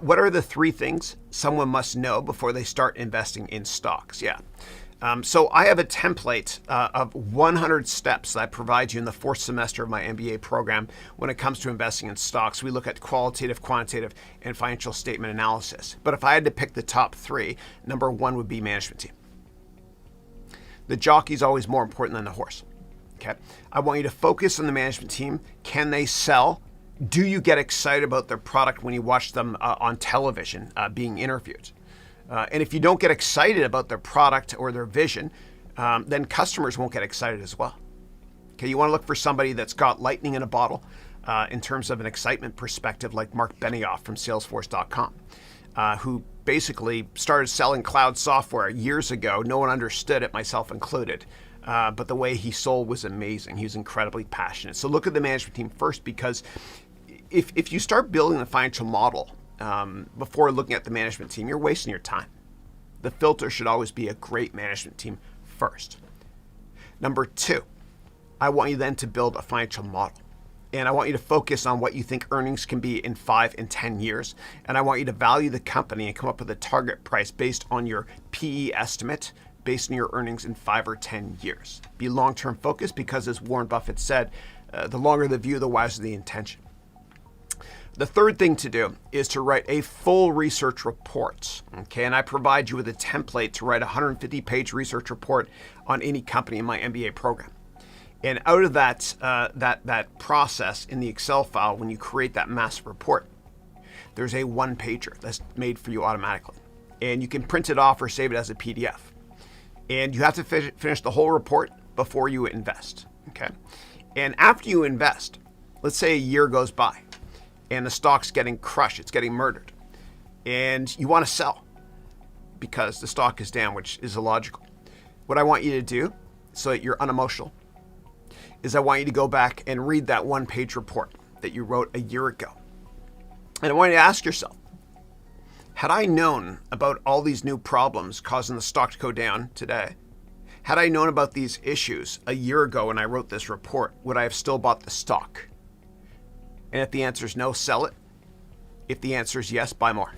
What are the three things someone must know before they start investing in stocks? Yeah. So I have a template of 100 steps that I provide you in the fourth semester of my MBA program when it comes to investing in stocks. We look at qualitative, quantitative, and financial statement analysis. But if I had to pick the top three, number one would be management team. The jockey is always more important than the horse. Okay. I want you to focus on the management team. Can they sell? Do you get excited about their product when you watch them on television being interviewed? And if you don't get excited about their product or their vision, then customers won't get excited as well. Okay, you want to look for somebody that's got lightning in a bottle in terms of an excitement perspective, like Mark Benioff from Salesforce.com, who basically started selling cloud software years ago. No one understood it, myself included. But the way he sold was amazing. He was incredibly passionate. So look at the management team first, because if you start building the financial model before looking at the management team, you're wasting your time. The filter should always be a great management team first. Number two, I want you then to build a financial model. And I want you to focus on what you think earnings can be in 5 and 10 years. And I want you to value the company and come up with a target price based on your PE estimate, based on your earnings in 5 or 10 years. Be long-term focused, because as Warren Buffett said, the longer the view, the wiser the intention. The third thing to do is to write a full research report. Okay, and I provide you with a template to write a 150-page research report on any company in my MBA program. And out of that, that process in the Excel file, when you create that massive report, there's a one-pager that's made for you automatically. And you can print it off or save it as a PDF. And you have to finish the whole report before you invest. Okay, and after you invest, let's say a year goes by, and the stock's getting crushed, it's getting murdered, and you want to sell because the stock is down, which is illogical. What I want you to do, so that you're unemotional, is I want you to go back and read that one-page report that you wrote a year ago. And I want you to ask yourself, had I known about all these new problems causing the stock to go down today, had I known about these issues a year ago when I wrote this report, would I have still bought the stock? And if the answer is no, sell it. If the answer is yes, buy more.